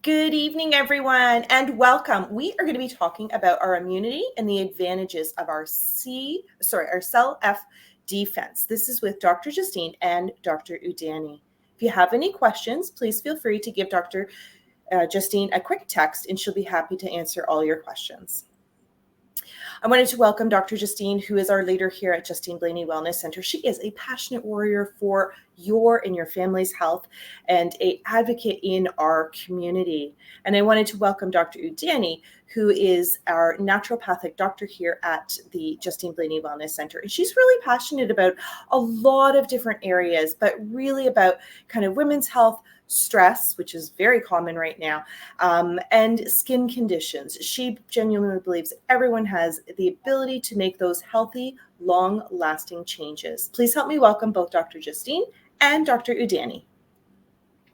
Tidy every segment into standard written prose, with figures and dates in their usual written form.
Good evening, everyone, and welcome. We are going to be talking about our immunity and the advantages of our cell F defense. This is with Dr. Justine and Dr. Udani. If you have any questions, please feel free to give Dr. Justine a quick text, and she'll be happy to answer all your questions. I wanted to welcome Dr. Justine, who is our leader here at Justine Blainey Wellness Center. She is a passionate warrior for your and your family's health and an advocate in our community. And I wanted to welcome Dr. Udani, who is our naturopathic doctor here at the Justine Blainey Wellness Center. And she's really passionate about a lot of different areas, but really about kind of women's health, stress, which is very common right now, and skin conditions. She genuinely believes everyone has the ability to make those healthy, long-lasting changes. Please help me welcome both Dr. Justine and Dr. Udani.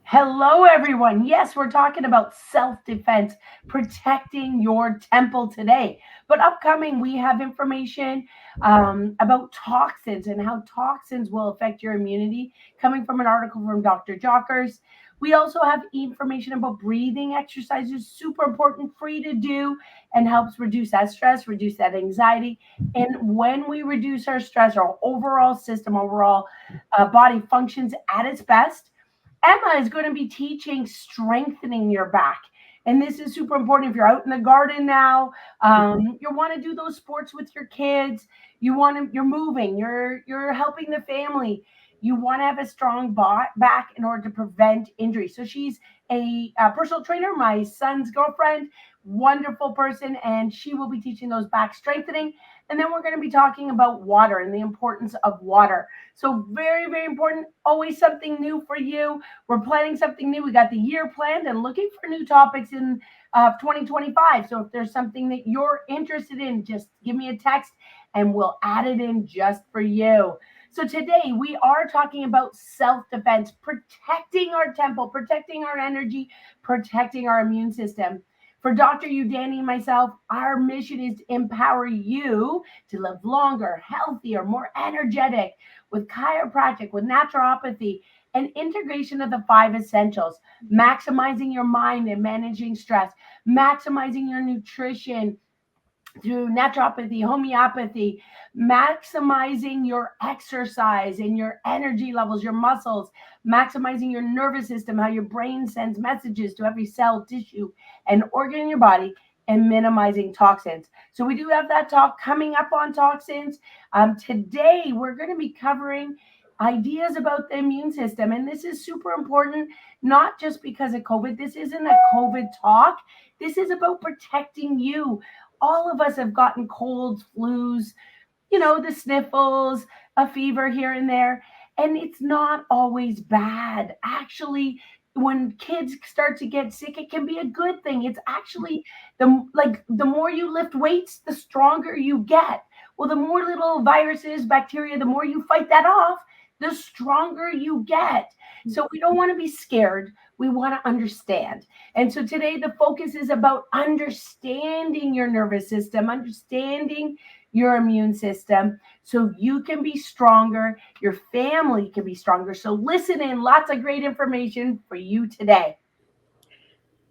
Hello, everyone. Yes, we're talking about self-defense, protecting your temple today. But upcoming, we have information about toxins and how toxins will affect your immunity, coming from an article from Dr. Jockers. We also have information about breathing exercises, super important, free to do, and helps reduce that stress, reduce that anxiety. And when we reduce our stress, our overall system, overall body functions at its best. Emma is going to be teaching strengthening your back. And this is super important if you're out in the garden now. You want to do those sports with your kids. You're moving. You're helping the family. You want to have a strong back in order to prevent injury. So she's a personal trainer, my son's girlfriend, wonderful person, and she will be teaching those back strengthening. And then we're going to be talking about water and the importance of water. So very, very important. Always something new for you. We're planning something new. We got the year planned and looking for new topics in 2025. So if there's something that you're interested in, just give me a text and we'll add it in just for you. So today we are talking about self-defense, protecting our temple, protecting our energy, protecting our immune system. For Dr. Udani and myself, our mission is to empower you to live longer, healthier, more energetic with chiropractic, with naturopathy, and integration of the 5 essentials, maximizing your mind and managing stress, maximizing your nutrition through naturopathy, homeopathy, maximizing your exercise and your energy levels, your muscles, maximizing your nervous system, how your brain sends messages to every cell, tissue, and organ in your body, and minimizing toxins. So we do have that talk coming up on toxins. Today, we're going to be covering ideas about the immune system. And this is super important, not just because of COVID. This isn't a COVID talk. This is about protecting you. All of us have gotten colds, flus, the sniffles, a fever here and there. And it's not always bad. Actually, when kids start to get sick, it can be a good thing. It's actually the more you lift weights, the stronger you get. Well, the more little viruses, bacteria, the more you fight that off, the stronger you get. So we don't want to be scared. We want to understand. And so today the focus is about understanding your nervous system, understanding your immune system so you can be stronger, your family can be stronger. So listen in, lots of great information for you today.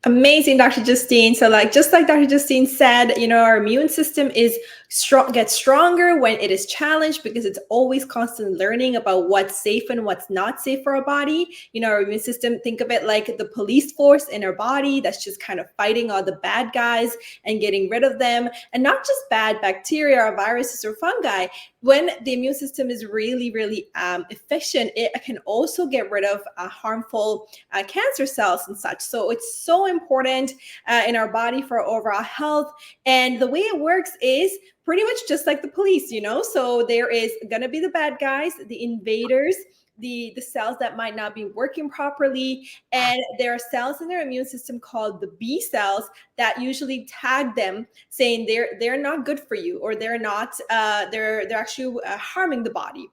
Amazing, Dr. Justine. So just like Dr. Justine said, our immune system gets stronger when it is challenged because it's always constantly learning about what's safe and what's not safe for our body. Our immune system, think of it like the police force in our body that's just kind of fighting all the bad guys and getting rid of them. And not just bad bacteria or viruses or fungi. When the immune system is really, really efficient, it can also get rid of harmful cancer cells and such. So it's so important in our body for our overall health. And the way it works is pretty much just like the police, So there is going to be the bad guys, the invaders, the cells that might not be working properly. And there are cells in their immune system called the B cells that usually tag them saying they're not good for you, or they're not, they're actually harming the body.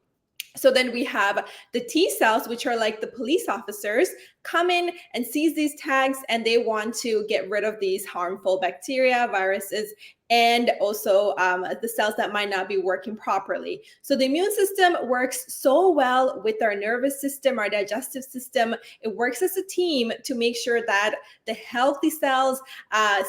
So then we have the T cells, which are like the police officers, come in and seize these tags, and they want to get rid of these harmful bacteria, viruses, and also the cells that might not be working properly. So the immune system works so well with our nervous system, our digestive system. It works as a team to make sure that the healthy cells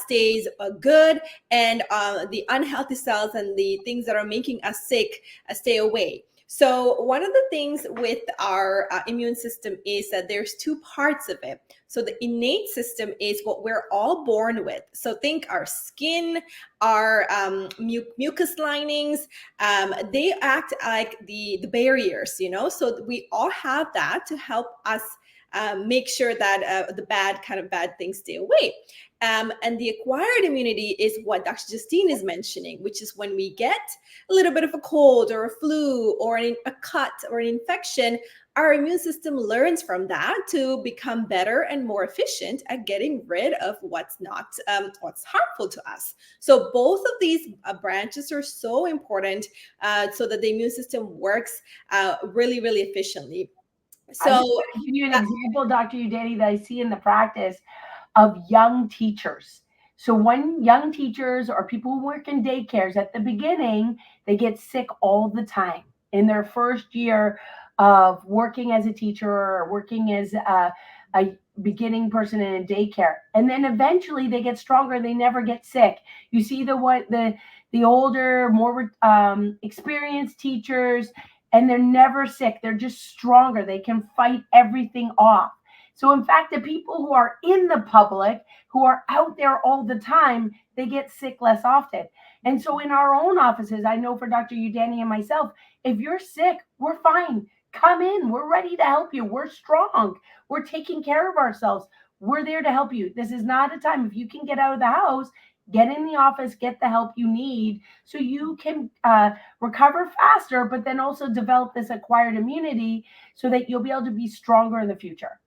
stays good, and the unhealthy cells and the things that are making us sick stay away. So one of the things with our immune system is that there's two parts of it. So the innate system is what we're all born with. So think our skin, our mucus linings, they act like the barriers, so we all have that to help us make sure that the bad things stay away. And the acquired immunity is what Dr. Justine is mentioning, which is when we get a little bit of a cold or a flu or a cut or an infection, our immune system learns from that to become better and more efficient at getting rid of what's harmful to us. So both of these branches are so important so that the immune system works really, really efficiently. So I'm just going to give you an example, Dr. Udani, that I see in the practice of young teachers. So when young teachers or people who work in daycares at the beginning, they get sick all the time in their first year of working as a teacher or working as a beginning person in a daycare. And then eventually they get stronger. They never get sick. You see the older, more experienced teachers, and they're never sick. They're just stronger. They can fight everything off. So in fact, the people who are in the public, who are out there all the time, they get sick less often. And so in our own offices, I know for Dr. Udani and myself, if you're sick, we're fine. Come in. We're ready to help you. We're strong. We're taking care of ourselves. We're there to help you. This is not a time. If you can get out of the house, get in the office, get the help you need so you can recover faster, but then also develop this acquired immunity so that you'll be able to be stronger in the future.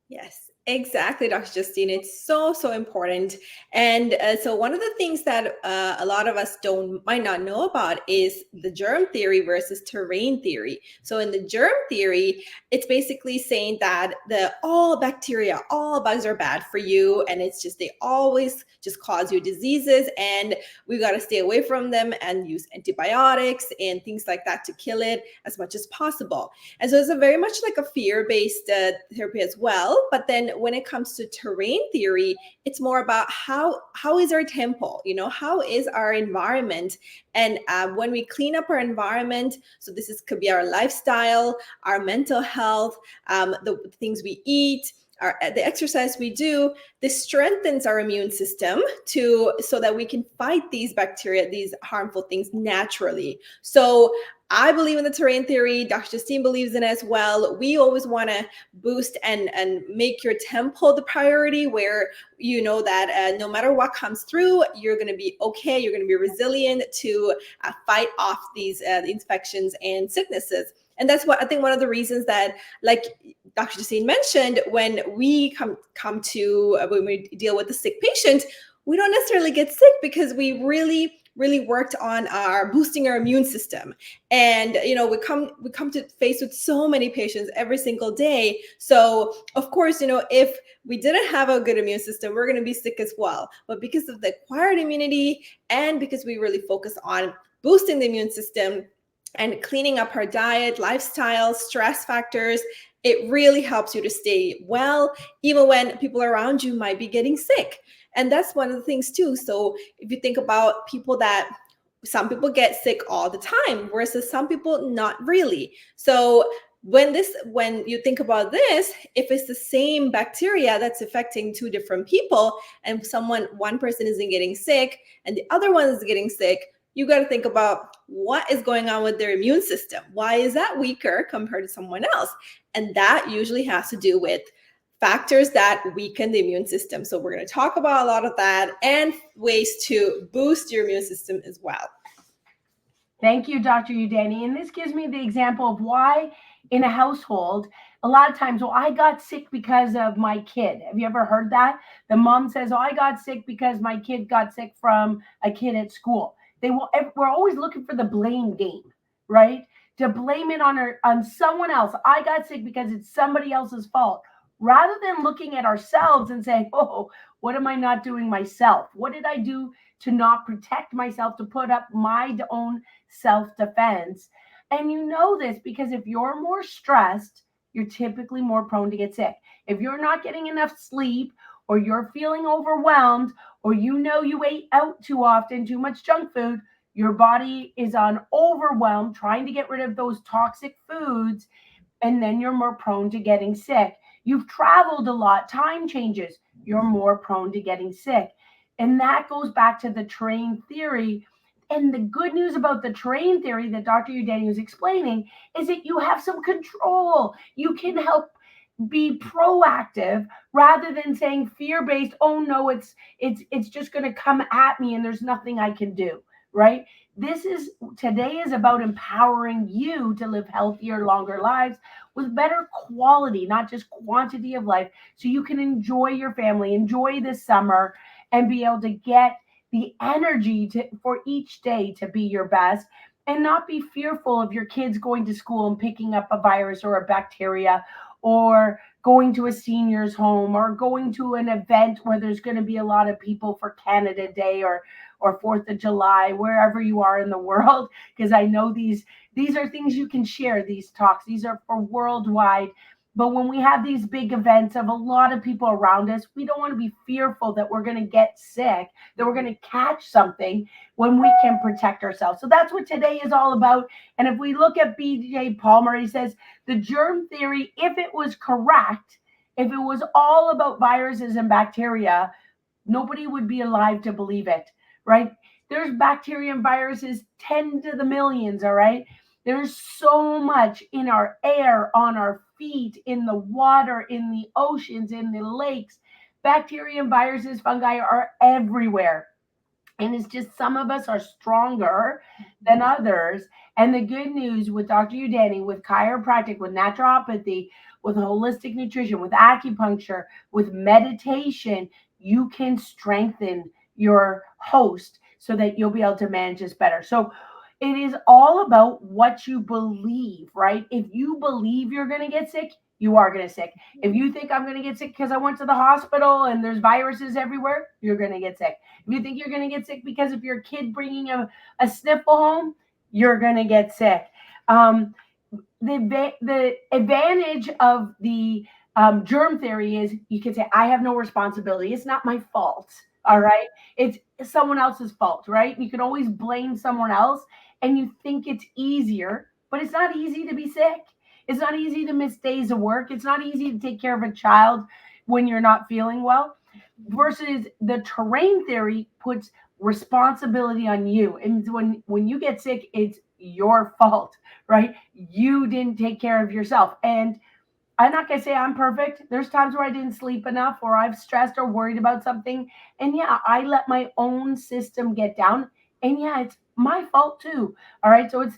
Yes, exactly, Dr. Justine. It's so, so important. And so one of the things that a lot of us might not know about is the germ theory versus terrain theory. So in the germ theory, it's basically saying that all bacteria, all bugs are bad for you. And it's just, they always just cause you diseases, and we got to stay away from them and use antibiotics and things like that to kill it as much as possible. And so it's a very much like a fear-based therapy as well. But then when it comes to terrain theory, it's more about how is our temple, how is our environment? And when we clean up our environment, so could be our lifestyle, our mental health, the things we eat, the exercise we do, this strengthens our immune system so that we can fight these bacteria, these harmful things naturally. So I believe in the terrain theory. Dr. Justine believes in it as well. We always want to boost and make your temple the priority, where you know that no matter what comes through, you're going to be okay. You're going to be resilient to fight off these infections and sicknesses. And that's what I think one of the reasons that, like Dr. Justine mentioned, when we when we deal with a sick patient, we don't necessarily get sick because we really worked on boosting our immune system. And we come to face with so many patients every single day. So of course, if we didn't have a good immune system, we're going to be sick as well. But because of the acquired immunity, and because we really focus on boosting the immune system and cleaning up our diet, lifestyle, stress factors, it really helps you to stay well, even when people around you might be getting sick. And that's one of the things too. So if you think about some people get sick all the time, versus some people not really. So when you think about this, if it's the same bacteria that's affecting two different people, and one person isn't getting sick and the other one is getting sick, you got to think about what is going on with their immune system. Why is that weaker compared to someone else? And that usually has to do with factors that weaken the immune system. So we're going to talk about a lot of that and ways to boost your immune system as well. Thank you, Dr. Udani. And this gives me the example of why in a household, a lot of times, I got sick because of my kid. Have you ever heard that? The mom says, I got sick because my kid got sick from a kid at school. We're always looking for the blame game, right? to blame it on someone else. I got sick because it's somebody else's fault, rather than looking at ourselves and saying, oh, what am I not doing myself? What did I do to not protect myself, to put up my own self-defense? And you know this because if you're more stressed, you're typically more prone to get sick. If you're not getting enough sleep, or you're feeling overwhelmed, or you know you ate out too often, too much junk food, your body is on overwhelm trying to get rid of those toxic foods, and then you're more prone to getting sick. You've traveled a lot, time changes, you're more prone to getting sick. And that goes back to the terrain theory. And the good news about the terrain theory that Dr. Udani was explaining is that you have some control. You can help be proactive rather than saying fear-based, oh no, it's just going to come at me and there's nothing I can do, right? Today is about empowering you to live healthier, longer lives with better quality, not just quantity of life, so you can enjoy your family, enjoy this summer, and be able to get the energy for each day to be your best, and not be fearful of your kids going to school and picking up a virus or a bacteria, or going to a senior's home, or going to an event where there's going to be a lot of people for Canada Day or 4th of July, wherever you are in the world, because I know these are things you can share, these talks. These are for worldwide. But when we have these big events of a lot of people around us, we don't want to be fearful that we're going to get sick, that we're going to catch something, when we can protect ourselves. So that's what today is all about. And if we look at BJ Palmer, he says the germ theory, if it was correct, if it was all about viruses and bacteria, nobody would be alive to believe it, right? There's bacteria and viruses 10 to the millions, all right? There's so much in our air, on our feet, in the water, in the oceans, in the lakes. Bacteria and viruses, fungi are everywhere. And it's just some of us are stronger than others. And the good news with Dr. Udani, with chiropractic, with naturopathy, with holistic nutrition, with acupuncture, with meditation, you can strengthen your host so that you'll be able to manage this better. So it is all about what you believe, right? If you believe you're going to get sick, you are going to sick. If you think I'm going to get sick because I went to the hospital and there's viruses everywhere, you're going to get sick. If you think you're going to get sick because of your kid bringing a sniffle home, you're going to get sick. The advantage of the germ theory is you can say, I have no responsibility. It's not my fault. All right. It's someone else's fault, right? You can always blame someone else, and you think it's easier, but it's not easy to be sick. It's not easy to miss days of work. It's not easy to take care of a child when you're not feeling well. Versus the terrain theory puts responsibility on you. And when you get sick, it's your fault, right? You didn't take care of yourself. And I'm not going to say I'm perfect. There's times where I didn't sleep enough, or I've stressed or worried about something. And yeah, I let my own system get down. And yeah, it's my fault too. All right. So it's,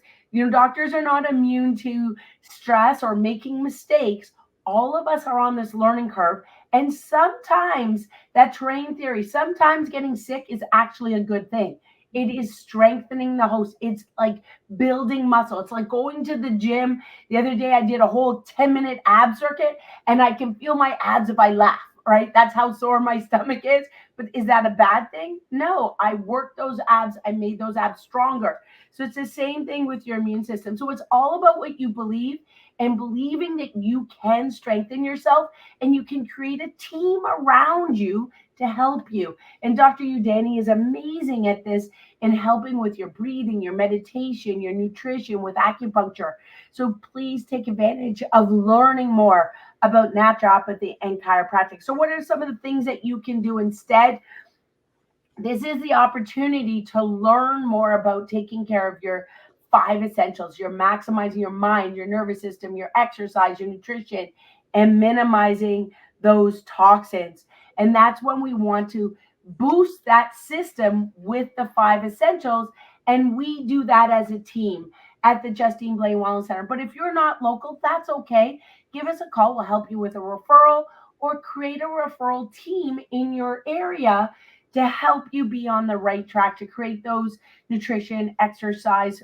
doctors are not immune to stress or making mistakes. All of us are on this learning curve. And sometimes that terrain theory, sometimes getting sick is actually a good thing. It is strengthening the host. It's like building muscle. It's like going to the gym. The other day I did a whole 10-minute ab circuit, and I can feel my abs if I laugh, right? That's how sore my stomach is. But is that a bad thing? No, I worked those abs. I made those abs stronger. So it's the same thing with your immune system. So it's all about what you believe, and believing that you can strengthen yourself, and you can create a team around you to help you. And Dr. Udani is amazing at this, in helping with your breathing, your meditation, your nutrition, with acupuncture. So please take advantage of learning more about naturopathy and chiropractic. So what are some of the things that you can do instead? This is the opportunity to learn more about taking care of your 5 essentials. You're maximizing your mind, your nervous system, your exercise, your nutrition, and minimizing those toxins. And that's when we want to boost that system with the 5 essentials. And we do that as a team at the Justine Blaine Wellness Center. But if you're not local, that's okay. Give us a call. We'll help you with a referral, or create a referral team in your area to help you be on the right track to create those nutrition, exercise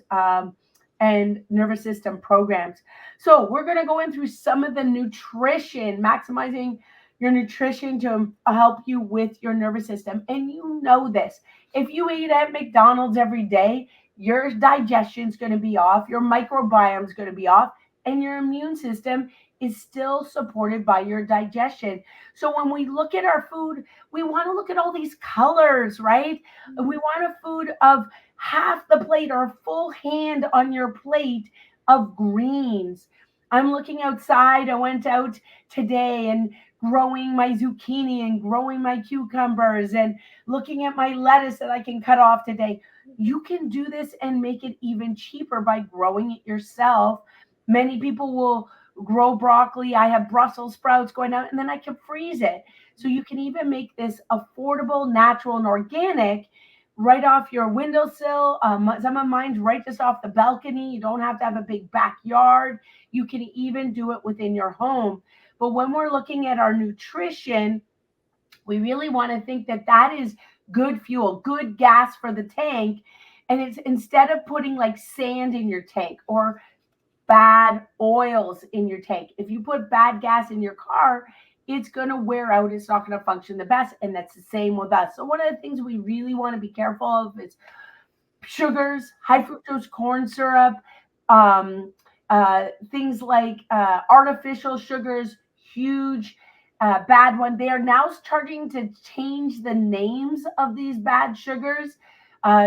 and nervous system programs. So we're going to go in through some of the nutrition, maximizing your nutrition to help you with your nervous system. And you know this. If you eat at McDonald's every day, your digestion's going to be off, your microbiome's going to be off, and your immune system is still supported by your digestion. So when we look at our food, we want to look at all these colors, right? We want a food of half the plate or a full hand on your plate of greens. I'm looking outside. I went out today and growing my zucchini and growing my cucumbers and looking at my lettuce that I can cut off today. You can do this and make it even cheaper by growing it yourself. Many people will grow broccoli. I have Brussels sprouts going out, and then I can freeze it. So you can even make this affordable, natural, and organic right off your windowsill. Some of mine's right just off the balcony. You don't have to have a big backyard. You can even do it within your home. But when we're looking at our nutrition, we really want to think that that is good fuel, good gas for the tank. And it's instead of putting like sand in your tank or bad oils in your tank. If you put bad gas in your car, it's going to wear out. It's not going to function the best. And that's the same with us. So one of the things we really want to be careful of is sugars, high fructose corn syrup, things like artificial sugars, huge bad one. They are now starting to change the names of these bad sugars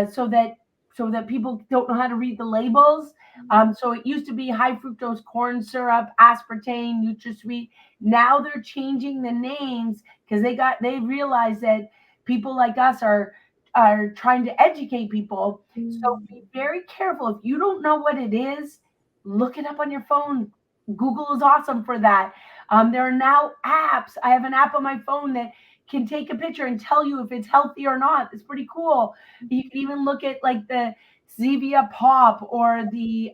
so that people don't know how to read the labels. So it used to be high fructose corn syrup, aspartame, NutraSweet. Now they're changing the names because they realize that people like us are trying to educate people. So be very careful. If you don't know what it is, look it up on your phone. Google is awesome for that. There are now apps. I have an app on my phone that can take a picture and tell you if it's healthy or not. It's pretty cool. You can even look at like the Zevia pop or the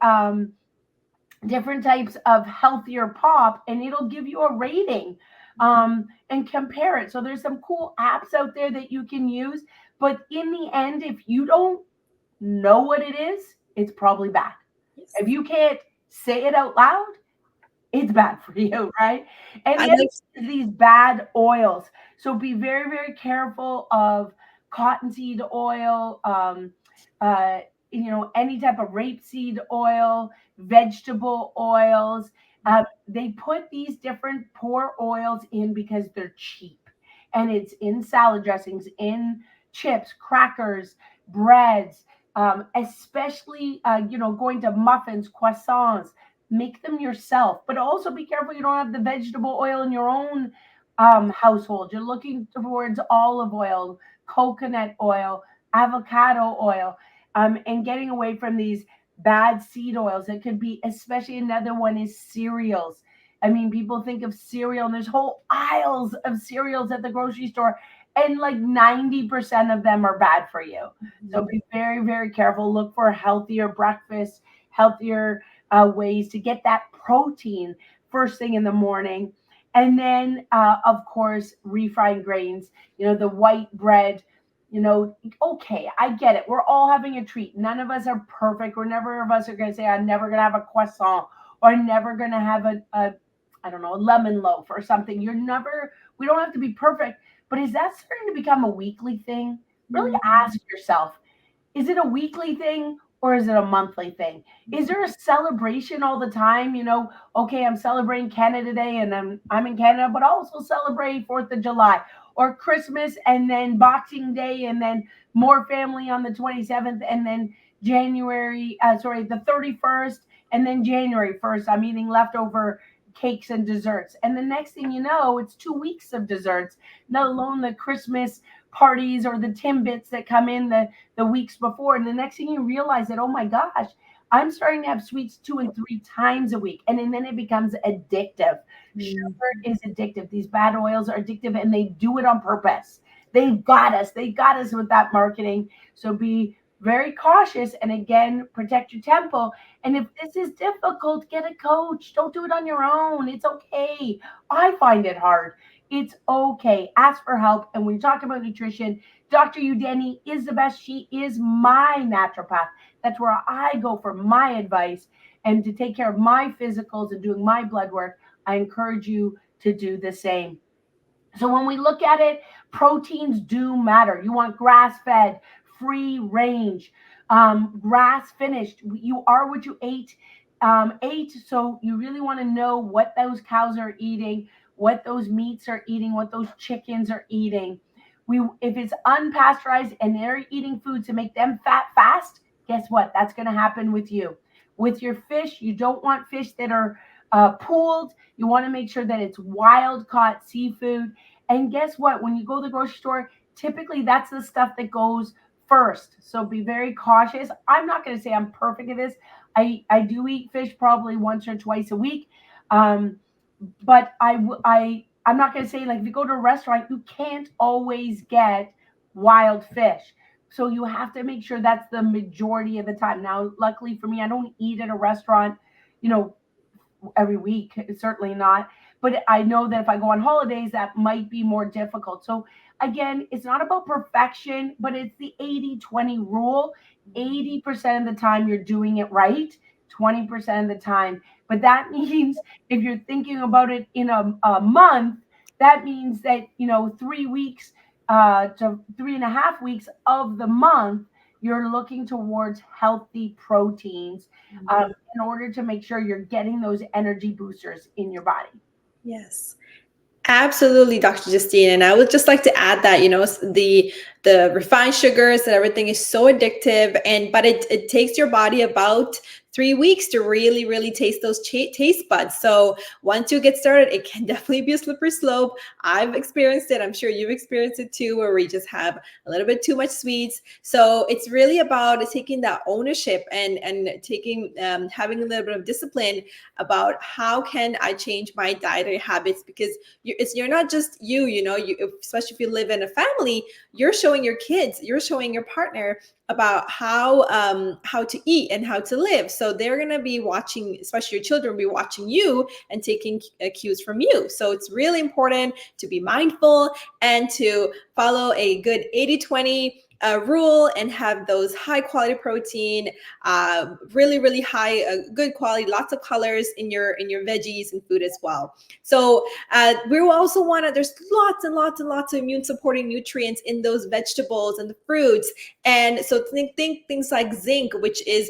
different types of healthier pop, and it'll give you a rating and compare it. So there's some cool apps out there that you can use. But in the end, if you don't know what it is, it's probably bad. Yes. If you can't say it out loud, it's bad for you, right? And I the other like is these bad oils. So be very, very careful of cottonseed oil, any type of rapeseed oil, vegetable oils. They put these different poor oils in because they're cheap. And it's in salad dressings, in chips, crackers, breads, especially, going to muffins, croissants. Make them yourself, but also be careful you don't have the vegetable oil in your own household. You're looking towards olive oil, coconut oil, avocado oil, and getting away from these bad seed oils. It could be, especially another one is cereals. I mean, people think of cereal, and there's whole aisles of cereals at the grocery store, and like 90% of them are bad for you. So be very, very careful. Look for healthier breakfast, healthier ways to get that protein first thing in the morning. And then, of course, refined grains, the white bread, okay, I get it. We're all having a treat. None of us are perfect. We're never of us are going to say, I'm never going to have a croissant or I'm never going to have a lemon loaf or something. We don't have to be perfect. But is that starting to become a weekly thing? Really ask yourself, is it a weekly thing or is it a monthly thing? Is there a celebration all the time? Okay, I'm celebrating Canada Day and I'm in Canada, but I'll also celebrate 4th of July or Christmas and then Boxing Day and then more family on the 27th and then the 31st and then January 1st. I'm eating leftover cakes and desserts. And the next thing you know, it's 2 weeks of desserts, not alone the Christmas parties or the Timbits that come in the weeks before. And the next thing you realize that, oh my gosh, I'm starting to have sweets 2 and 3 times a week. And then it becomes addictive. Sugar is addictive. These bad oils are addictive and they do it on purpose. They've got us. They got us with that marketing. So be very cautious and again, protect your temple. And if this is difficult, get a coach. Don't do it on your own. It's okay. I find it hard. It's okay. Ask for help. And when you talk about nutrition, Dr. Udani is the best. She is my naturopath. That's where I go for my advice and to take care of my physicals and doing my blood work. I encourage you to do the same. So when we look at it, proteins do matter. You want grass-fed, free range, grass finished. You are what you ate. So you really want to know what those cows are eating, what those meats are eating, what those chickens are eating. If it's unpasteurized and they're eating foods to make them fat fast, guess what? That's going to happen with you. With your fish, you don't want fish that are pooled. You want to make sure that it's wild caught seafood. And guess what? When you go to the grocery store, typically that's the stuff that goes first. So be very cautious. I'm not going to say I'm perfect at this. I do eat fish probably once or twice a week. But I'm not going to say, like, if you go to a restaurant, you can't always get wild fish. So you have to make sure that's the majority of the time. Now, luckily for me, I don't eat at a restaurant, every week. Certainly not. But I know that if I go on holidays, that might be more difficult. So again, it's not about perfection, but it's the 80-20 rule. 80% of the time you're doing it right, 20% of the time. But that means if you're thinking about it in a month, that means that, 3 weeks to 3.5 weeks of the month, you're looking towards healthy proteins in order to make sure you're getting those energy boosters in your body. Yes. Absolutely, Dr. Justine. And I would just like to add that, the refined sugars and everything is so addictive, but it takes your body about 3 weeks to really, really taste those taste buds. So once you get started, it can definitely be a slippery slope. I've experienced it. I'm sure you've experienced it too, where we just have a little bit too much sweets. So it's really about taking that ownership and taking having a little bit of discipline about how can I change my dietary habits, because you're not just you, especially if you live in a family, you're showing your kids, you're showing your partner about how to eat and how to live. So they're going to be watching, especially your children will be watching you and taking cues from you. So it's really important to be mindful and to follow a good 80-20 rule and have those high quality protein, really, really high, good quality, lots of colors in your veggies and food as well. So we also want to, there's lots and lots and lots of immune supporting nutrients in those vegetables and the fruits. And so think things like zinc, which is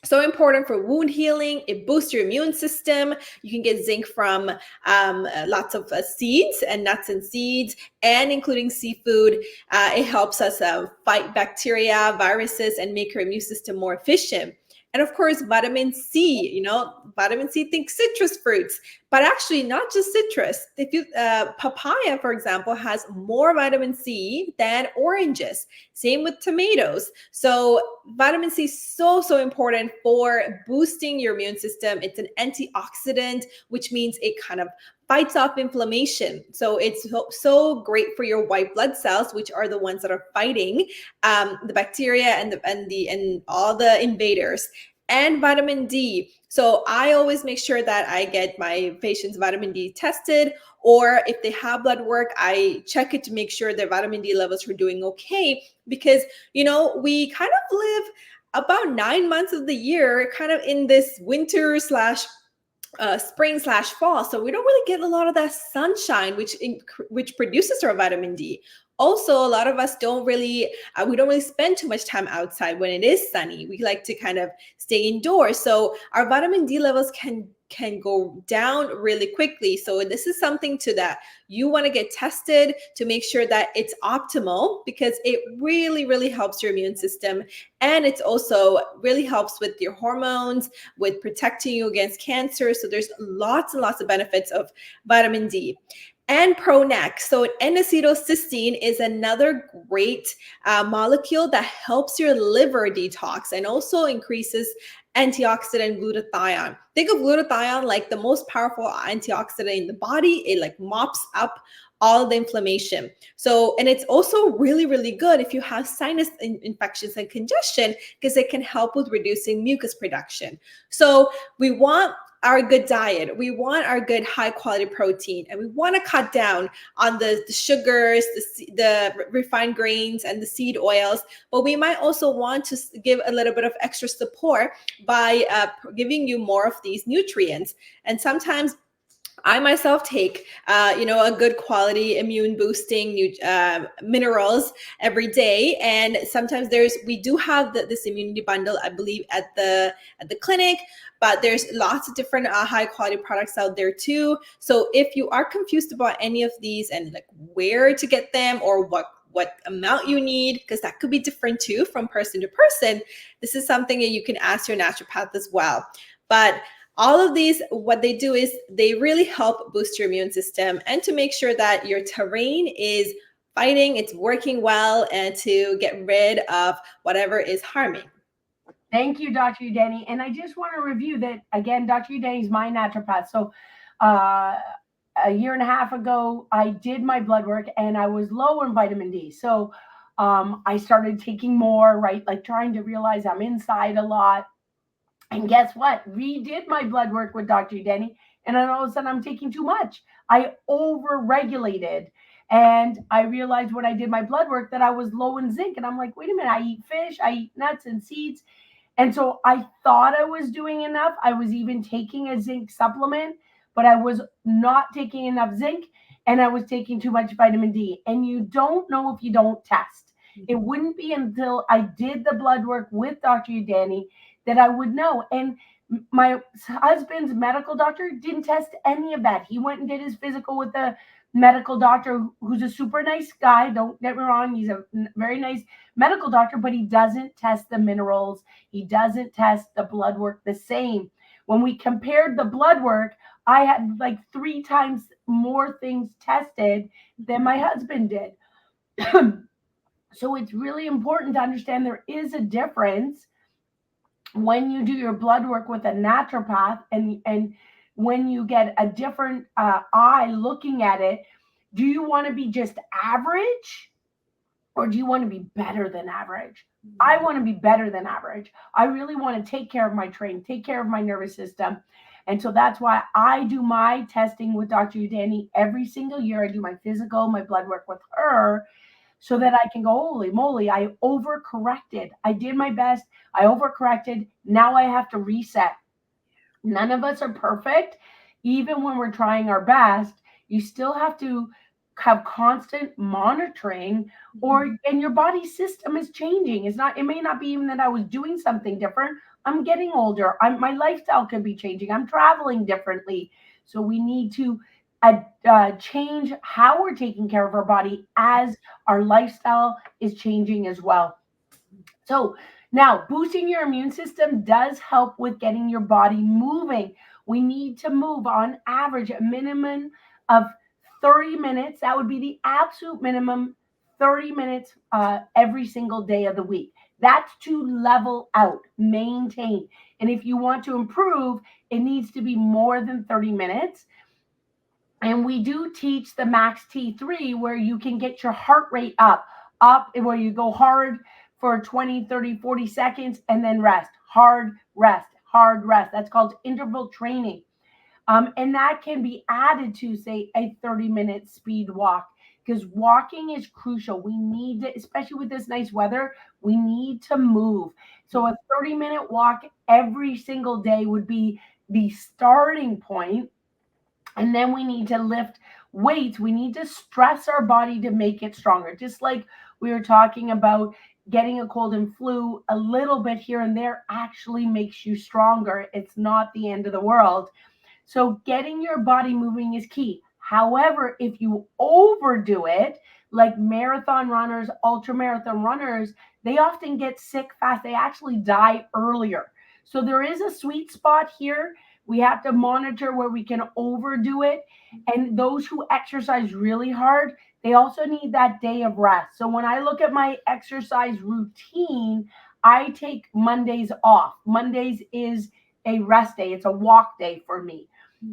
so important for wound healing. It boosts your immune system. You can get zinc from lots of seeds and nuts and seeds, and including seafood. It helps us fight bacteria, viruses, and make your immune system more efficient. And of course, vitamin C, vitamin C, think citrus fruits, but actually not just citrus. Papaya, for example, has more vitamin C than oranges. Same with tomatoes. So vitamin C is so important for boosting your immune system. It's an antioxidant, which means it kind of fights off inflammation. So it's so great for your white blood cells, which are the ones that are fighting the bacteria and all the invaders. And vitamin D. So I always make sure that I get my patients vitamin D tested, or if they have blood work, I check it to make sure their vitamin D levels are doing okay, because we kind of live about 9 months of the year kind of in this winter / spring/fall. So we don't really get a lot of that sunshine, which produces our vitamin D. Also, a lot of us don't really spend too much time outside when it is sunny. We like to kind of stay indoors. So our vitamin D levels can go down really quickly. So this is something that you want to get tested to make sure that it's optimal, because it really, really helps your immune system. And it's also really helps with your hormones, with protecting you against cancer. So there's lots and lots of benefits of vitamin D. And Pronac. So N-acetylcysteine is another great molecule that helps your liver detox and also increases antioxidant glutathione. Think of glutathione like the most powerful antioxidant in the body. It like mops up all the inflammation. So, and it's also really, really good if you have sinus infections and congestion, because it can help with reducing mucus production. So we want our good diet. We want our good high quality protein, and we want to cut down on the sugars, the refined grains, and the seed oils. But we might also want to give a little bit of extra support by giving you more of these nutrients. And sometimes I myself take, a good quality immune boosting minerals every day, and sometimes we do have this immunity bundle, I believe, at the clinic. But there's lots of different high quality products out there too. So if you are confused about any of these and like where to get them or what amount you need, because that could be different too from person to person, this is something that you can ask your naturopath as well. But all of these, what they do is they really help boost your immune system and to make sure that your terrain is fighting, it's working well, and to get rid of whatever is harming. Thank you, Dr. Udani. And I just want to review that again. Dr. Udani is my naturopath. So a year and a half ago, I did my blood work and I was low in vitamin D. So I started taking more, right? Like trying to realize I'm inside a lot. And guess what? Redid my blood work with Dr. Udani, and then all of a sudden I'm taking too much. I over-regulated. And I realized when I did my blood work that I was low in zinc. And I'm like, wait a minute, I eat fish, I eat nuts and seeds. And so I thought I was doing enough. I was even taking a zinc supplement, but I was not taking enough zinc and I was taking too much vitamin D. And you don't know if you don't test. It wouldn't be until I did the blood work with Dr. Udani that I would know. And my husband's medical doctor didn't test any of that. He went and did his physical with the medical doctor, who's a super nice guy. Don't get me wrong. He's a very nice medical doctor, but he doesn't test the minerals. He doesn't test the blood work the same. When we compared the blood work, I had like 3 times more things tested than my husband did. So it's really important to understand there is a difference when you do your blood work with a naturopath and when you get a different eye looking at it. Do you want to be just average or do you want to be better than average? I want to be better than average. I really want to take care of my brain, take care of my nervous system. And so that's why I do my testing with Dr. Udani every single year. I do my physical, my blood work with her, so that I can go, holy moly, I overcorrected. I did my best. I overcorrected. Now I have to reset. None of us are perfect. Even when we're trying our best, you still have to have constant monitoring, and your body system is changing. It may not be even that I was doing something different. I'm getting older. My lifestyle could be changing. I'm traveling differently. So we need to change how we're taking care of our body as our lifestyle is changing as well. So now boosting your immune system does help with getting your body moving. We need to move on average a minimum of 30 minutes. That would be the absolute minimum, 30 minutes every single day of the week. That's to level out, maintain. And if you want to improve, it needs to be more than 30 minutes. And we do teach the max T3 where you can get your heart rate up, where you go hard for 20, 30, 40 seconds and then rest, hard rest. That's called interval training. And that can be added to, say, a 30-minute speed walk, because walking is crucial. We need to, especially with this nice weather, we need to move. So a 30-minute walk every single day would be the starting point. And then we need to lift weights. We need to stress our body to make it stronger. Just like we were talking about getting a cold and flu, a little bit here and there actually makes you stronger. It's not the end of the world. So getting your body moving is key. However, if you overdo it, like marathon runners, ultra marathon runners, they often get sick fast. They actually die earlier. So there is a sweet spot here. We have to monitor where we can overdo it. And those who exercise really hard, they also need that day of rest. So when I look at my exercise routine, I take Mondays off. Mondays is a rest day. It's a walk day for me.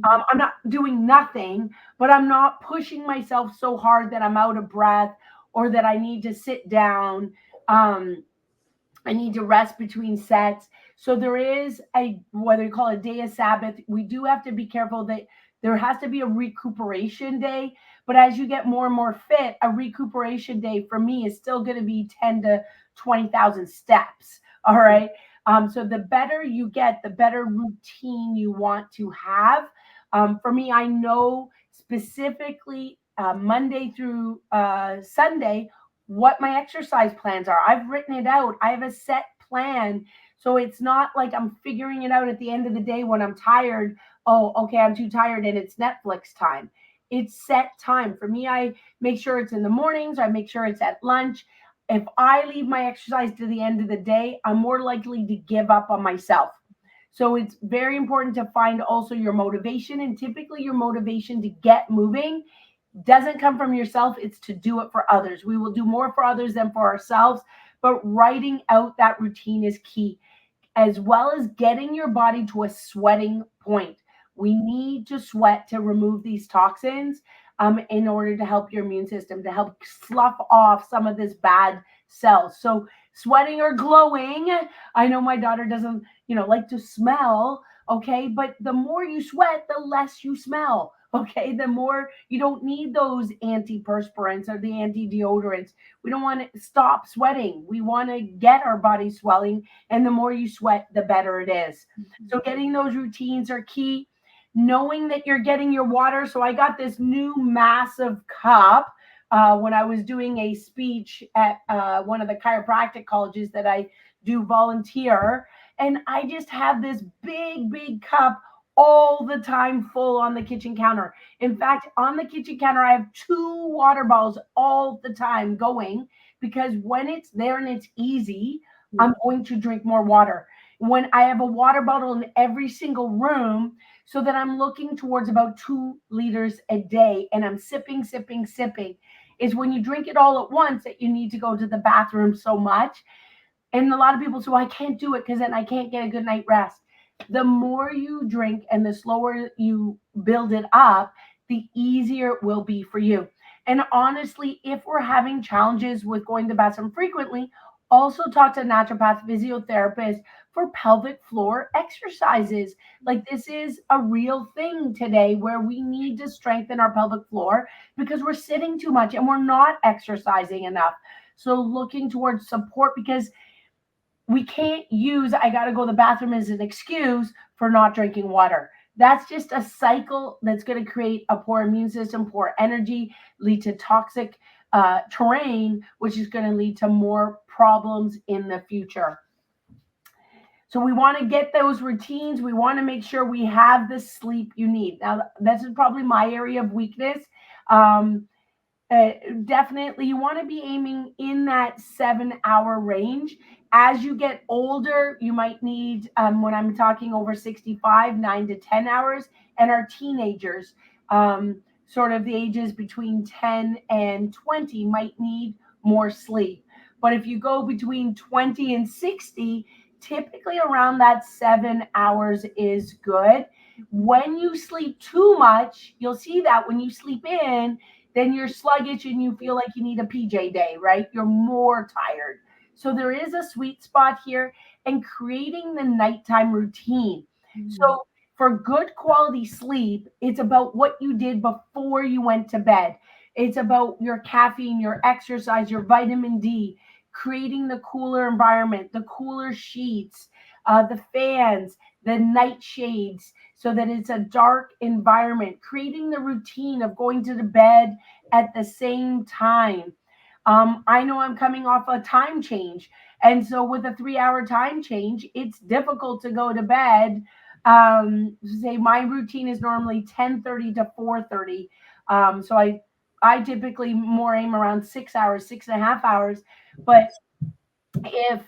I'm not doing nothing, but I'm not pushing myself so hard that I'm out of breath or that I need to sit down. I need to rest between sets. So there is whether you call it a day of Sabbath, we do have to be careful that there has to be a recuperation day. But as you get more and more fit, a recuperation day for me is still going to be 10 to 20,000 steps. All right. So the better you get, the better routine you want to have. For me, I know specifically Monday through Sunday what my exercise plans are. I've written it out. I have a set plan. So it's not like I'm figuring it out at the end of the day when I'm tired. Oh, okay, I'm too tired and it's Netflix time. It's set time. For me, I make sure it's in the mornings. I make sure it's at lunch. If I leave my exercise to the end of the day, I'm more likely to give up on myself. So it's very important to find also your motivation. And typically your motivation to get moving doesn't come from yourself. It's to do it for others. We will do more for others than for ourselves. But writing out that routine is key, as well as getting your body to a sweating point. We need to sweat to remove these toxins in order to help your immune system, to help slough off some of this bad cells. So sweating or glowing, I know my daughter doesn't, like to smell, okay? But the more you sweat, the less you smell, okay? The more you don't need those antiperspirants or the anti-deodorants. We don't want to stop sweating. We want to get our body swelling, and the more you sweat, the better it is. So getting those routines are key. Knowing that you're getting your water. So I got this new massive cup when I was doing a speech at one of the chiropractic colleges that I do volunteer. And I just have this big cup all the time full on the kitchen counter. In fact, on the kitchen counter, I have 2 water bottles all the time going, because when it's there and it's easy, I'm going to drink more water. When I have a water bottle in every single room, so that I'm looking towards about 2 liters a day, and I'm sipping, is when you drink it all at once that you need to go to the bathroom so much. And a lot of people say, well, I can't do it because then I can't get a good night rest. The more you drink and the slower you build it up, the easier it will be for you. And honestly, if we're having challenges with going to the bathroom frequently, also talk to a naturopath, physiotherapist for pelvic floor exercises. Like, this is a real thing today where we need to strengthen our pelvic floor because we're sitting too much and we're not exercising enough. So looking towards support, because we can't use I got to go to the bathroom as an excuse for not drinking water. That's just a cycle that's going to create a poor immune system, poor energy, lead to toxic terrain, which is going to lead to more problems in the future. So we want to get those routines. We want to make sure we have the sleep you need. Now, this is probably my area of weakness. Definitely, you want to be aiming in that 7-hour range. As you get older, you might need, when I'm talking over 65, 9 to 10 hours. And our teenagers, sort of the ages between 10 and 20, might need more sleep. But if you go between 20 and 60, typically around that 7 hours is good. When you sleep too much, you'll see that when you sleep in, then you're sluggish and you feel like you need a PJ day, right? You're more tired. So there is a sweet spot here, and creating the nighttime routine. So for good quality sleep, it's about what you did before you went to bed. It's about your caffeine, your exercise, your vitamin D, creating the cooler environment, the cooler sheets, the fans, the night shades, so that it's a dark environment, creating the routine of going to the bed at the same time. I know I'm coming off a time change. And so with a 3-hour time change, it's difficult to go to bed. Say my routine is normally 10:30 to 4:30. So I typically more aim around 6 hours, 6.5 hours. But if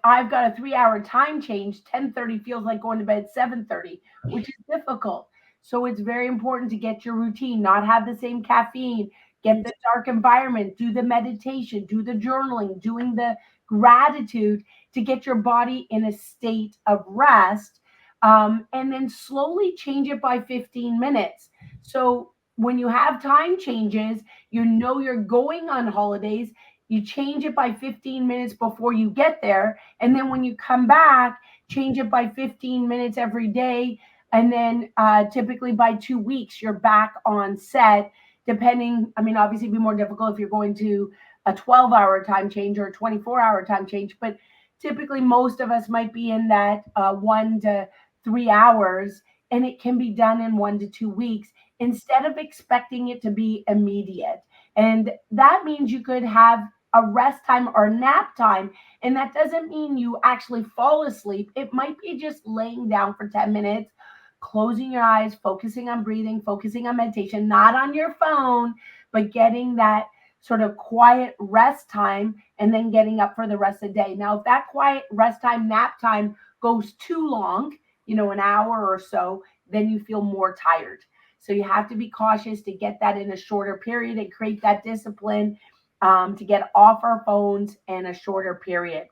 I've got a 3-hour time change, 10:30 feels like going to bed 7:30, which is difficult. So it's very important to get your routine, not have the same caffeine, get the dark environment, do the meditation, do the journaling, doing the gratitude to get your body in a state of rest, and then slowly change it by 15 minutes. So when you have time changes, you're going on holidays, you change it by 15 minutes before you get there. And then when you come back, change it by 15 minutes every day. And then typically by 2 weeks, you're back on set, depending. I mean, obviously, it'd be more difficult if you're going to a 12-hour time change or a 24-hour time change. But typically, most of us might be in that 1 to 3 hours, and it can be done in 1 to 2 weeks instead of expecting it to be immediate. And that means you could have a rest time or nap time. And that doesn't mean you actually fall asleep. It might be just laying down for 10 minutes, closing your eyes, focusing on breathing, focusing on meditation, not on your phone, but getting that sort of quiet rest time and then getting up for the rest of the day. Now, if that quiet rest time, nap time goes too long, an hour or so, then you feel more tired. So you have to be cautious to get that in a shorter period and create that discipline to get off our phones in a shorter period.